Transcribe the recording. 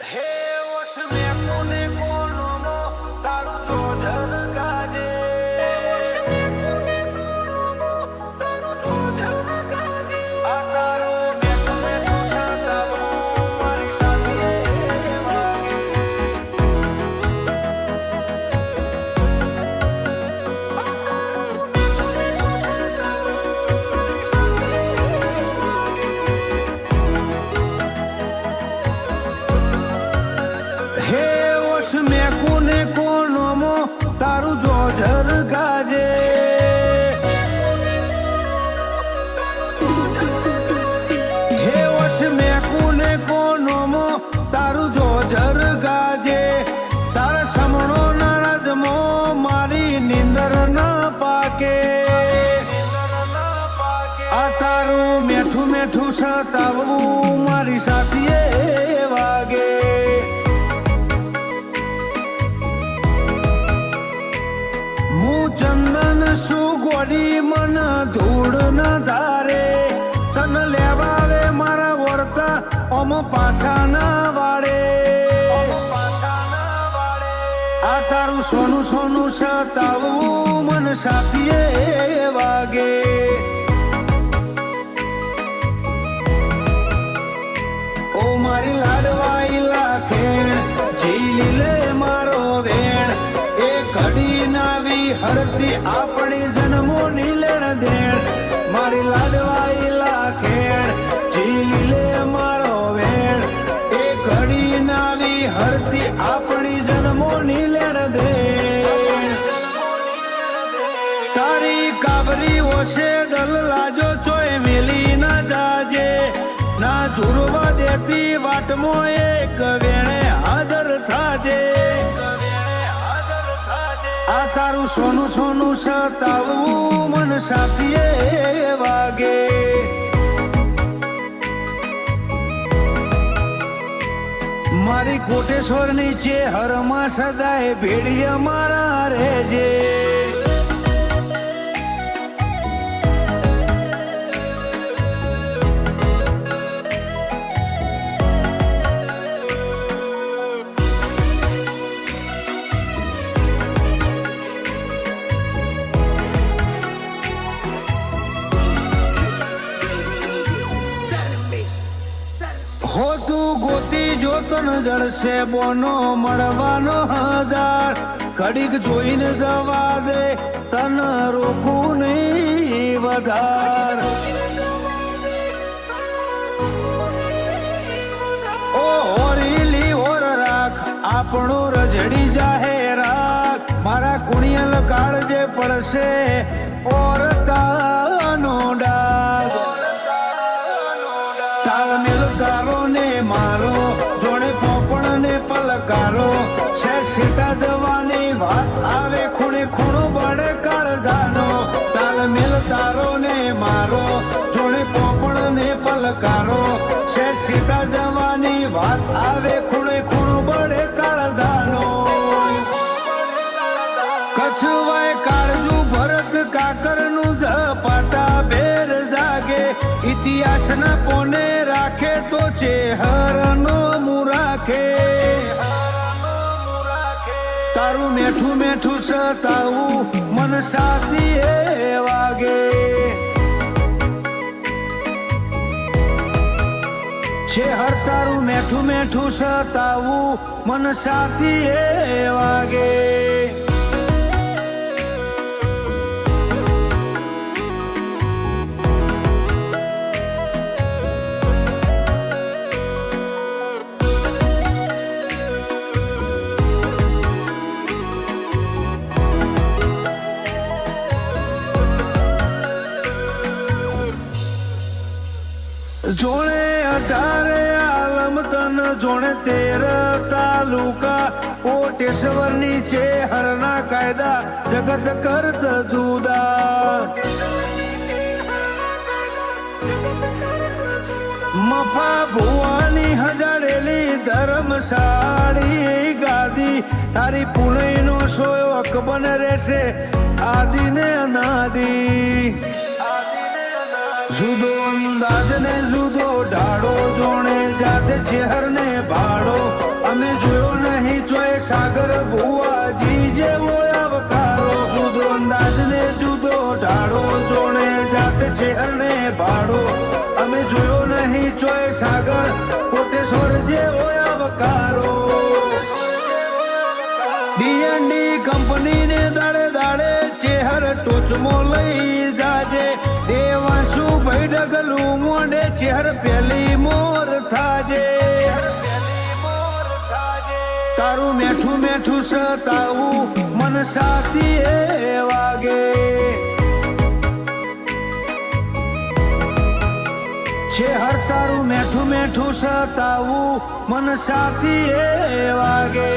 હે વશ મેં કોને કોનો મો તારું જોજર ગાજે વશ મેં કોને કોનો મો તારું જોજર ગાજે આ તારો મેં કોને સાતાવો મારી સાથે વાગે આ તારો મેં કોને સાતાવો મારી સાથે હે વશ મેં કોને કોનો મો તારું જોજર ગાજે હે વશ મેં કોને કોનો મો તારું જોજર ગાજે તારા સમણો નારાજ મો મારી નીંદર ન પાકે આ તારું મેઠું મેઠું સતાવવું મારી સાથીએ વાગે ચંદન સુગોડી મન ધૂળ ન ધારે તન લેવાવે મારા વર્તા ઓમ પાછા ના વાળે આ તારું સોનું સોનું સતાવવું મન સાથીએ વાગે ઓ મારી લાડવાઈ લાખે ઝીલી લે મારો વેણ એ ઘડી નાવી હરતી આપણી જન્મોની લેણ દેણ મારી લાડવાઈ લાખેણ ઝીલી લે મારો વેણ એ ઘડી નાવી હરતી આપણી જન્મોની લેણ દેણ તારી કાબરી ઓછે દલ લાજો ચોય મેલી ના જાજે ના ઝુરવા દેતી વાટમો એક વેણે હાજર થાજે આ તારું સોનું સોનું સતાવવું મન સાથીએ વાગે મારી કોટેશ્વર નીચે હરમાં સદાય ભેડિયા મારા રહેજે હો તું ગોતી જો તન જળશે બોનો મળવાનો હજાર ઘડીક જોઈને જવા દે તન રોકું નહીં વધાર ઓ હોરીલી હોર રાખ આપણો રજડી જાહે રાખ મારા કુણિયલ કાળજે પડશે ઓરતાનો ડાગ તાલમેલ તારો ને મારો જોડે પોપણ ને પલકારો છે સીતા જવાની વાત આવે ખૂણે ખૂણો બળે કાળજાનો તાલમેલ તારો ને મારો જોડે પોપણ ને પલકારો છે સીતા જવાની વાત આવે ખૂણે ખૂણો બળે કાળજાનો કછવાય કાળજુ ભરત કાકરનું ઝપાટા બેર જાગે ઇતિહાસના પોને રાખે તો ચેહરનો મુરાખે તારું મેઠું મેઠું સતાવું મન સાથીએ વાગે ચેહર તારું મેઠું મેઠું સતાવું મન સાથીએ વાગે જોણે 18 આલમ તન જોણે 13 તાલુકા કોટેશ્વર નીચે હરના કાયદા જગત કરત જુદા મફા ભુવાની હજારેલી ધર્મશાળી ગાદી તારી પુનઈનો સોયો અકબન રહેશે આદિ ને અનાદિ જુદો અંદાજ ને જુદો ઢાળો જોણે જાતે ચહેર ને ભાડો અમે જોયો નહીં જોય સાગર ભુવાજી જેવો આવકારો જુદો અંદાજ ને જુદો ઢાળો જોડે જાત ચહેરને ભાડો અમે જોયો નહીં જોય સાગર કોટેશ્વર જેવો આવકારો ડીએનડી કંપની ને દાડે દાડે ચેહર ટોચમાં લઈ જાજે દેવાંશુ ભાઈ ડગલું મોઢે ચેહર પેલી મોર થાજે તારું મેઠું મેઠું સતાવું મન સાથી એ વાગે ચેહર તારું મેઠું મેઠું સતાવું મન સાથી એ વાગે